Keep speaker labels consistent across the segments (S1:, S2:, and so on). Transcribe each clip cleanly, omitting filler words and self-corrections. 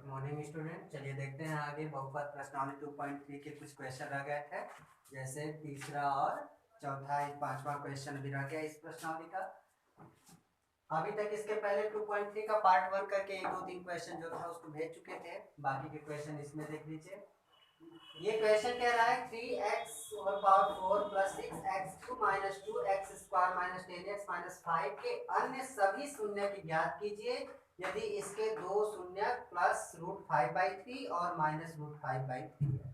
S1: Good morning student. चलिए देखते हैं आगे बहुपद प्रश्नावली 2.3 के कुछ क्वेश्चन रह गए थे, जैसे तीसरा और चौथा, पांचवा क्वेश्चन भी रह गया इस प्रश्नावली का। अभी तक इसके पहले 2.3 का पार्ट 1 करके 1-2-3 क्वेश्चन जो था उसको भेज चुके थे, बाकी के क्वेश्चन इसमें देख लीजिए। ये क्वेश्चन कह रहा है 3x⁴ + 6x³ - 2x² - 10x - 5 के अन्य सभी शून्य की ज्ञात कीजिए यदि इसके दो शून्यक +√5/3 और -√5/3 है।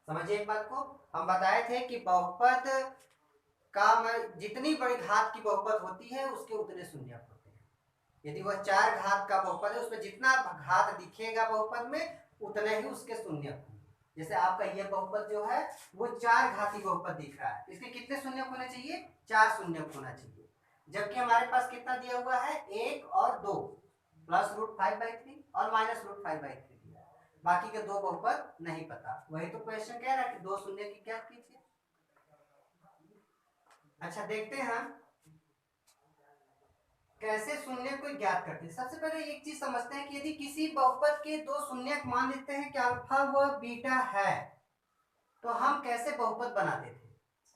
S1: समझिए एक बात को, हम बताए थे कि बहुपद का जितनी बड़ी घात की बहुपद होती है उसके उतने शून्यक होते हैं। यदि वह 4 घात का बहुपद है उसमें जितना घात दिखेगा बहुपद में उतने ही उसके शून्यक होंगे। जैसे आपका ये बहुपद जो है वो 4 घाती बहुपद दिख रहा है, इसके कितने शून्यक होने चाहिए? 4 शून्यक होना चाहिए। जबकि हमारे पास कितना दिया हुआ है? 1 और 2 +√5/3 और -√5/3 दिया है। बाकी के दो बहुपद नहीं पता, वही तो क्वेश्चन कह रहा है कि दो शून्य की क्या कीजिए। अच्छा देखते हैं कैसे शून्य को ज्ञात करते हैं। सबसे पहले एक चीज समझते हैं कि यदि किसी बहुपद के दो शून्यक मान लेते हैं कि अल्फा व बीटा है तो हम कैसे बहुपद बनाते थे।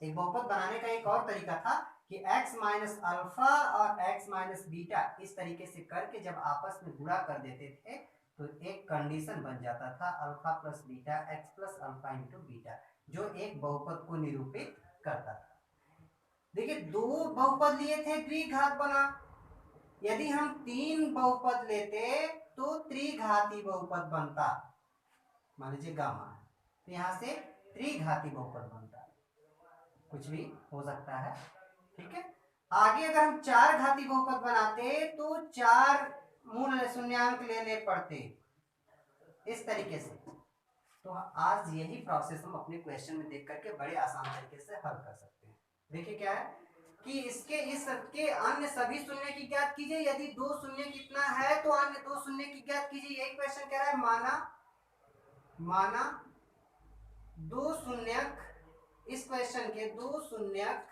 S1: एक बहुपद बनाने का एक और तरीका था कि x माइनस अल्फा और x माइनस बीटा इस तरीके से करके जब आपस में गुणा कर देते थे तो एक कंडीशन बन जाता था alpha plus beta x plus alpha into beta, जो एक बहुपद को निरूपित करता था। देखिए दो बहुपद लिए थे द्विघात बना, यदि हम 3 बहुपद लेते तो त्रिघाती बहुपद बनता। मान लीजिए गामा है तो यहां से त्रिघाती बहुपद बनता, कुछ भी हो सकता है, ठीक है। आगे अगर हम 4 घाती बहुपद बनाते तो 4 मूल शून्यांक लेने पड़ते इस तरीके से। तो आज यही प्रोसेस हम अपने क्वेश्चन में देख करके बड़े आसान तरीके से हल कर सकते हैं। देखिए क्या है कि इसके अन्य सभी शून्य की ज्ञात कीजिए यदि दो शून्य कितना है तो अन्य दो शून्य की ज्ञात कीजिए। यही क्वेश्चन कह रहा है। माना दो शून्यक, इस क्वेश्चन के दो शून्यक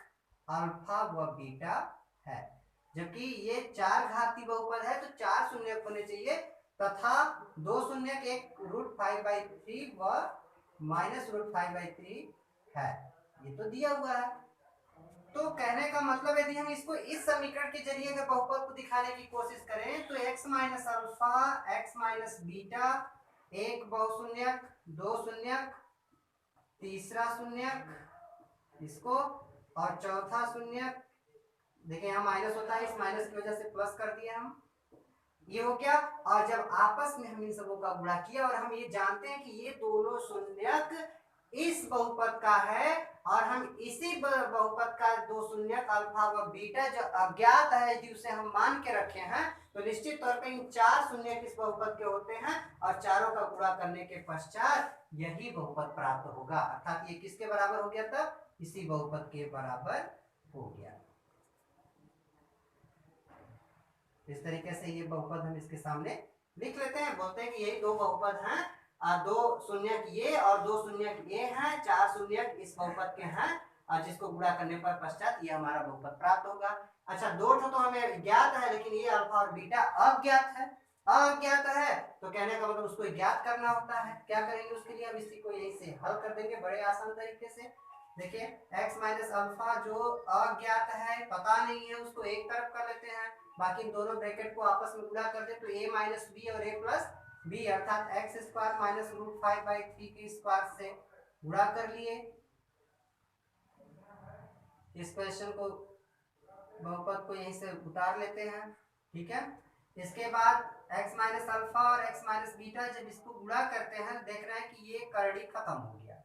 S1: अल्फा व बीटा है, जबकि ये 4 घाती बहुपद है तो 4 शून्यक होने चाहिए तथा दो शून्यक एक √5/3 व -√5/3 है, ये तो दिया हुआ है। तो कहने का मतलब यदि हम इसको इस समीकरण के जरिए अगर बहुपद को दिखाने की कोशिश करें तो x minus alpha x minus beta एक बहुशून्यक, दो शून्यक, तीसरा शून्यक इसको और चौथा शून्यक, देखिए यहाँ माइनस होता है, इस माइनस की वजह से प्लस कर दिया हम, ये हो गया। और जब आपस में हम इन सबों का गुणा किया और हम ये जानते हैं कि ये दोनों शून्यक इस बहुपद का है और हम इसी बहुपद का दो शून्यक अल्फा व बीटा जो अज्ञात है यदि उसे हम मान के रखे हैं तो निश्चित तौर पर इन 4 शून्यक इस बहुपद के होते हैं और चारों का गुणा करने के पश्चात यही बहुपद प्राप्त होगा, अर्थात ये किसके बराबर हो गया? तब इसी बहुपद के बराबर हो गया। इस तरीके से ये बहुपद हम इसके सामने लिख लेते हैं, बोलते हैं कि यही दो बहुपद हैं, दो शून्यक ये और दो शून्यक ये हैं, 4 शून्यक इस बहुपद के हैं और जिसको गुणा करने पर पश्चात ये हमारा बहुपद प्राप्त होगा। अच्छा दो तो हमें ज्ञात है लेकिन ये अल्फा और बीटा अज्ञात है। अज्ञात है तो कहने का मतलब उसको ज्ञात करना होता है। क्या करेंगे उसके लिए? अब इसी को यही से हल कर देंगे बड़े आसान तरीके से। देखिए x माइनस अल्फा जो अज्ञात है, पता नहीं है, उसको एक तरफ कर लेते हैं, बाकी दोनों ब्रैकेट को आपस में गुणा कर दे तो a माइनस बी और a प्लस बी अर्थात x² माइनस √5/3 के स्क्वायर से गुणा कर लिए। इस क्वेश्चन को बहुपद को यहीं से उतार लेते हैं, ठीक है। इसके बाद x माइनस अल्फा और x माइनस बीटा जब इसको गुणा करते हैं देख रहे हैं कि ये करड़ी खत्म हो गया,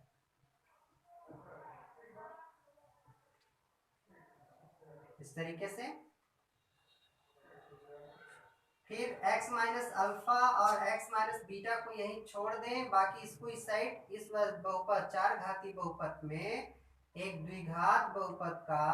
S1: इस तरीके से। फिर x माइनस अल्फा और x माइनस बीटा को यहीं छोड़ दें, बाकी इसको इस साइड इस बहुपद 4 घाती बहुपद में एक द्विघात बहुपद का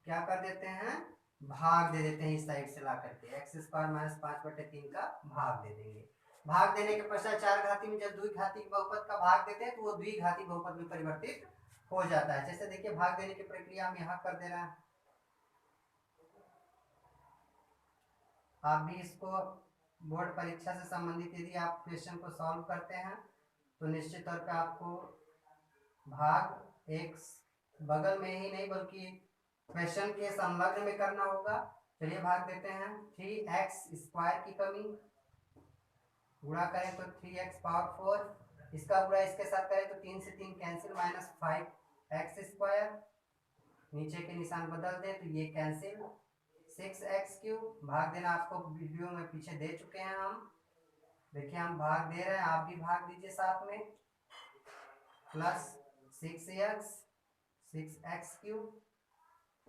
S1: क्या कर देते हैं? भाग दे देते हैं इस साइड से ला करके x² माइनस 5/3 का भाग दे देंगे। भाग देने के पश्चात 4 घाती में जब द्विघाती बहुपद का भाग देते हैं तो वो द्विघाती बहुपद में परिवर्तित हो जाता है। जैसे देखिए भाग देने की प्रक्रिया हम यहाँ कर दे रहे हैं, आप भी इसको बोर्ड परीक्षा से संबंधित यदि आप क्वेश्चन को सॉल्व करते हैं तो निश्चित तौर पे आपको भाग एक बगल में ही नहीं बल्कि क्वेश्चन के संलग्न में करना होगा। चलिए भाग देते हैं। 3x² की कमी, गुणा करें तो 3x⁴, इसका गुणा इसके साथ करें तो 3 से 3 कैंसिल, -5x², नीचे के निशान बदल दें तो ये कैंसिल, 6x³ भाग देना आपको वीडियो में पीछे दे चुके हैं हम। देखिए हम भाग दे रहे हैं, आप भी भाग दीजिए साथ में, प्लस 6x3,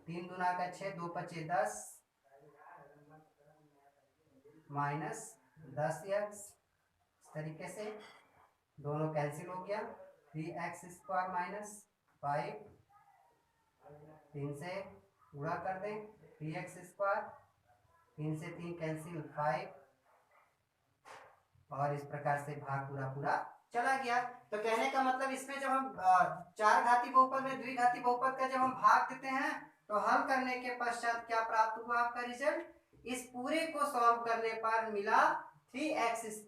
S1: 3 दूना का 6, 2 पचे 10, -10x, इस तरीके से दोनों कैंसिल हो गया। 3x² - 5, 3 से गुणा कर दें, 3x², 3 से 3 कैंसिल, 5, और इस प्रकार से भाग पूरा चला गया। तो कहने का मतलब इसमें जब हम चार घाती बहुपद में द्विघाती बहुपद का जब हम भाग देते हैं तो हल करने के पश्चात क्या प्राप्त हुआ आपका रिजल्ट, इस पूरे को सॉल्व करने पर मिला 3x²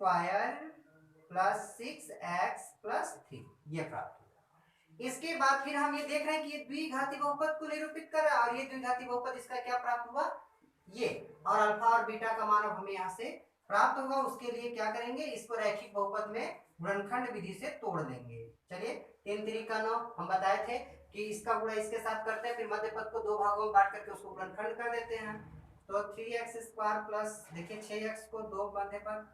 S1: + 6x + 3, ये प्राप्त हुआ। इसके बाद फिर हम ये देख रहे हैं कि ये द्विघाती बहुपद को निरूपित कर रहा है, और ये द्विघाती बहुपद इसका क्या प्राप्त हुआ, ये, और अल्फा और बीटा का मान हमें यहाँ से प्राप्त होगा। उसके लिए क्या करेंगे, इसको रैखिक बहुपद में गुणनखंड विधि से तोड़ देंगे। चलिए 3 3 का 9 हम बताए थे कि इसका गुणा इसके साथ करते हैं, फिर मध्य पद को 2 भागों में बांट करके उसको गुणनखंड कर देते हैं। तो 3x² प्लस देखिए 6x को 2 मध्य पद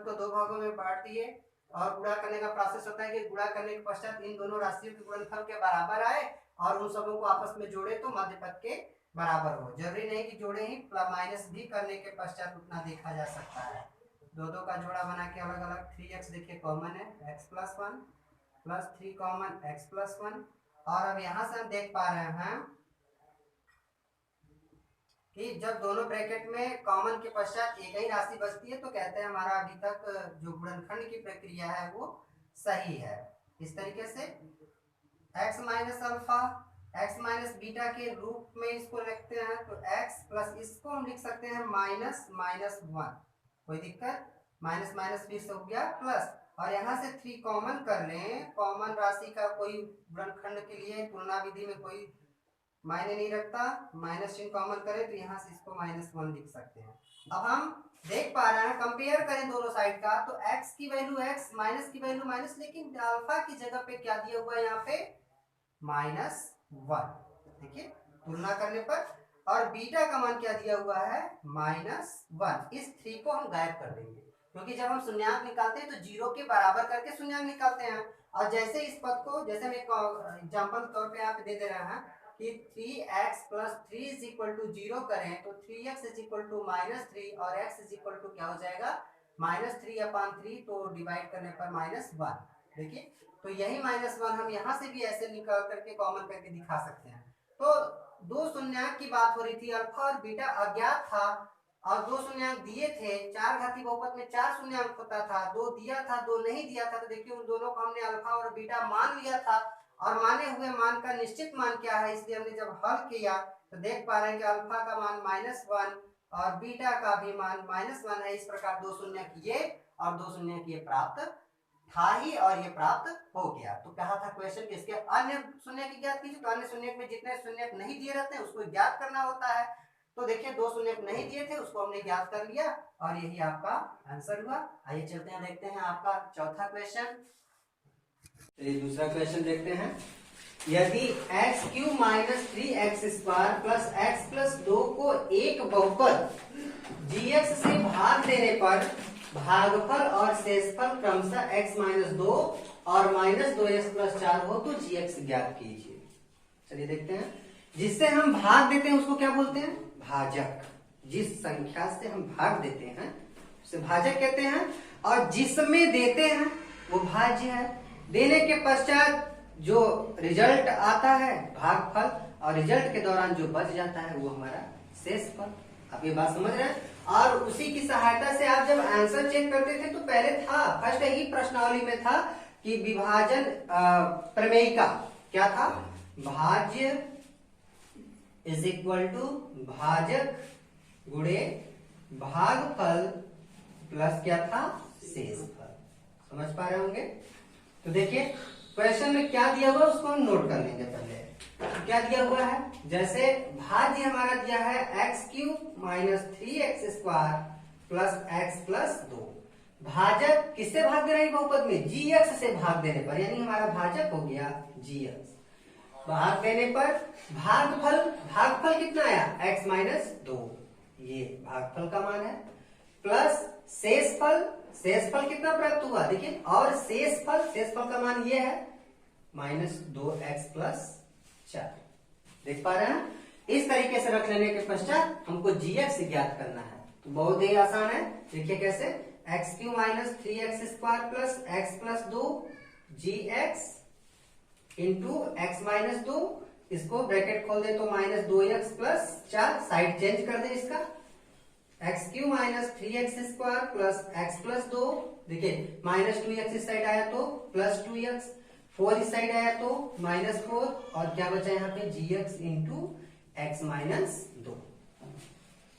S1: को 2 भागों में बांट दिए, और गुणा करने का प्रोसेस होता है कि गुणा करने के पश्चात इन दोनों राशियों के गुणनफल के बराबर आए और उन सबों को आपस में जोड़े तो मध्य पद के बराबर हो। जरूरी नहीं कि जोड़े ही, माइनस भी करने के पश्चात उतना देखा जा सकता है। 2 का जोड़ा बना के अलग अलग, 3x देखिए कॉमन है, x+1 + 3 कॉमन, x+1, और अब यहाँ से हम देख पा रहे हैं कि जब दोनों ब्रैकेट में कॉमन के पश्चात एक ही राशि बचती है तो कहते हैं हमारा अभी तक जो गुणनखंड की प्रक्रिया है वो सही है। इस तरीके से x - अल्फा, x - बीटा के रूप में इसको लिखते हैं, तो x प्लस इसको हम लिख सकते हैं -1, कोई दिक्कत, माइनस फिर से हो गया प्लस, और यहाँ से 3 कॉमन कर लें। कॉमन राशि का कोई गुणनखंड के लिए तुलना विधि में कोई मायने नहीं रखता, माइनस चिन्ह कॉमन करें तो यहाँ से इसको -1 लिख सकते हैं। अब हम देख पा रहे हैं, कंपेयर करें दोनों साइड का, तो x की वैल्यू x, माइनस की वैल्यू माइनस, लेकिन अल्फा की जगह पे क्या दिया हुआ है यहाँ पे, -1। देखिए तुलना करने पर, और बीटा का मान क्या दिया हुआ है, -1। इस 3 को हम गायब कर देंगे, क्योंकि जब हम शून्यांक निकालते हैं तो 0 के बराबर करके शून्यांक निकालते हैं। और जैसे इस पद को, जैसे हम एक एग्जांपल तौर पे यहाँ पे दे रहे हैं कि 3x + 3 = 0 करें तो 3x -3 और x क्या हो जाएगा, -3/3, तो डिवाइड करने पर -1। देखिए तो यही -1 हम यहाँ से भी ऐसे निकाल करके कॉमन करके दिखा सकते हैं। तो 2 शून्यांक की बात हो रही थी, अल्फा और बीटा अज्ञात था और 2 शून्यांक दिए थे। 4 घाती बहुपद में 4 शून्यांक होता था, 2 दिया था 2 नहीं दिया था, तो देखिए उन दोनों को हमने अल्फा और बीटा मान लिया था, और माने हुए मान का निश्चित मान क्या है, इसलिए हमने जब हल किया तो देख पा रहे हैं कि अल्फा का मान -1 और बीटा का भी मान -1 है। इस प्रकार 2 शून्यक ये और 2 शून्यक ये प्राप्त था ही, और ये प्राप्त हो गया। तो कहा था क्वेश्चन कि इसके अन्य शून्यक ज्ञात कीजिए, तो अन्य शून्यक में जितने शून्यक नहीं दिए रहते हैं उसको ज्ञात करना होता है। तो देखिए 2 शून्यक नहीं दिए थे, उसको हमने ज्ञात कर लिया, और यही आपका आंसर हुआ। आइए चलते हैं, देखते हैं आपका चौथा क्वेश्चन। चलिए दूसरा क्वेश्चन देखते हैं। यदि x³ - 3x² + x + 2 को एक बहुपद gx से भाग देने पर भागफल और शेषफल क्रमशः x - 2 और -2x + 4 हो तो gx ज्ञात कीजिए। चलिए देखते हैं। जिससे हम भाग देते हैं उसको क्या बोलते हैं, भाजक। जिस संख्या से हम भाग देते हैं उसे भाजक कहते हैं, और जिसमें देते हैं वो भाज्य है। देने के पश्चात जो रिजल्ट आता है भागफल, और रिजल्ट के दौरान जो बच जाता है वो हमारा शेषफल। आप ये बात समझ रहे हैं। और उसी की सहायता से आप जब आंसर चेक करते थे तो पहले था, फर्स्ट ही प्रश्नावली में था कि विभाजन प्रमेयिका क्या था, भाज्य = भाजक गुणे भागफल प्लस क्या था, शेषफल। समझ पा रहे होंगे। तो देखिए क्वेश्चन में क्या दिया हुआ उसको हम नोट कर लेंगे। पहले क्या दिया हुआ है, जैसे भाज्य हमारा दिया है x³ minus 3x² plus x plus 2। भाजक किससे भाग दे रहा है बहुपद में, gx से भाग देने पर, यानी हमारा भाजक हो गया gx। भाग देने पर भागफल कितना आया, x माइनस 2, ये भागफल का मान है, प्लस शेषफल कितना प्राप्त हुआ देखिए, और शेषफल का मान ये है माइनस 2x प्लस 4। देख पा रहे हैं। इस तरीके से रख लेने के पश्चात हमको gx ज्ञात करना है। तो बहुत ही आसान है, देखिए कैसे, x³ minus 3x² plus x plus 2 gx into x minus 2, इसको ब्रैकेट खोल दे तो minus 2x plus 4, side change कर दे इसका, x³ minus 3x² plus x plus 2, देखिए माइनस 2x इस साइड आया तो प्लस 2x, 4 इस साइड आया तो माइनस 4, और क्या बचा यहाँ पे gx इंटू x माइनस 2।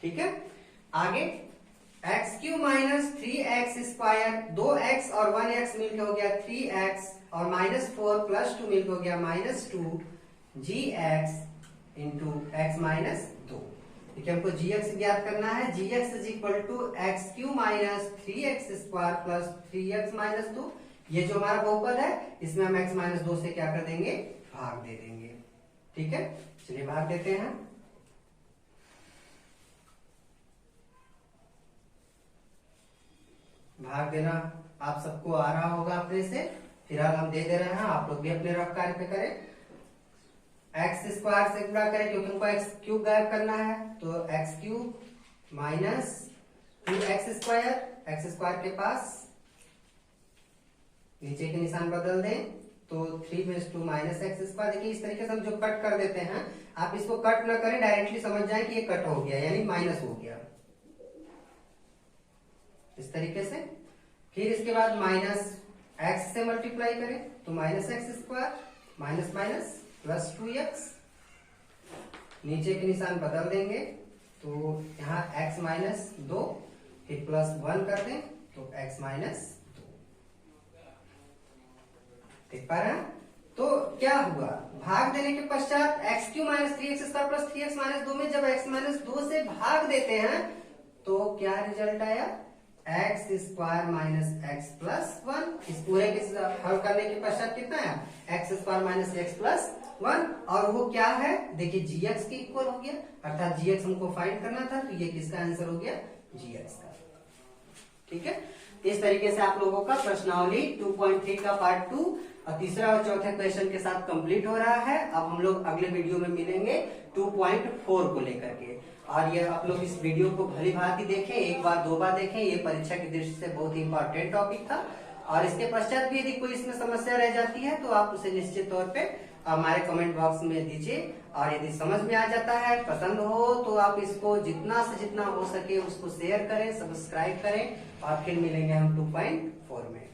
S1: ठीक है, आगे x³ माइनस 3x², 2x और 1x मिलकर हो गया 3x, और माइनस 4 प्लस 2 मिलकर हो गया minus 2 gx into x minus 2। देखिए हमको gx ज्ञात करना है, gx is equal to x³ minus 3x² plus 3x minus 2। ये जो हमारा बहुपद है इसमें हम x माइनस 2 से क्या कर देंगे, भाग दे देंगे। ठीक है, चलिए भाग देते हैं। भाग देना आप सबको आ रहा होगा अपने से, फिलहाल हम दे रहे हैं, आप लोग भी अपने रफ कार्य पे करें। x² से गुणा करें क्योंकि हमको x³ गायब करना है, तो x³ माइनस 2x² के पास नीचे के निशान बदल दें तो 3 माइनस x²। देखिए इस तरीके से हम जो कट कर देते हैं, आप इसको कट ना करें, डायरेक्टली समझ जाए कि ये कट हो गया यानी माइनस हो गया, इस तरीके से। फिर इसके बाद माइनस x से मल्टीप्लाई करें तो minus x² minus minus plus 2x, नीचे के निशान बदल देंगे तो यहाँ x माइनस 2, फिर प्लस 1 कर दें तो x माइनस 2। देख पा रहे हैं। तो क्या हुआ, भाग देने के पश्चात x³ minus 3x² plus 3x minus 2 में जब x माइनस 2 से भाग देते हैं तो क्या रिजल्ट आया, x² माइनस x प्लस 1। इस पूरे के हल करने के पश्चात कितना है, x² माइनस x प्लस 1, और वो क्या है देखिए gx के इक्वल हो गया, अर्थात gx हमको फाइंड करना था, तो ये किसका आंसर हो गया, gx का। ठीक है, इस तरीके से आप लोगों का प्रश्नावली 2.3 का पार्ट 2 और तीसरा और चौथे क्वेश्चन के साथ कंप्लीट हो रहा है। अब हम लोग अगले वीडियो में मिलेंगे 2.4 को लेकर के, और ये आप लोग इस वीडियो को भली भांति देखें, एक बार 2 बार देखें, ये परीक्षा की दृष्टि से बहुत ही इंपॉर्टेंट टॉपिक था। और इसके पश्चात भी यदि कोई इसमें समस्या रह जाती है तो आप उसे निश्चित तौर पे हमारे कमेंट बॉक्स में दीजिए, और यदि समझ में आ जाता है, पसंद हो तो आप इसको जितना से जितना हो सके उसको शेयर करें, सब्सक्राइब करें, और फिर मिलेंगे हम 2.4 में।